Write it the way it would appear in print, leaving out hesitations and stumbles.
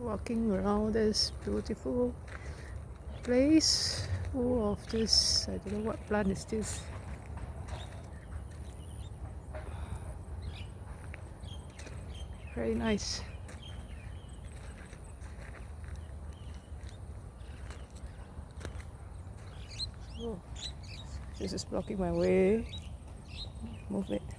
walking around this beautiful place full of this, I don't know what plant is this. Very nice. Oh, this is blocking my way. Move it.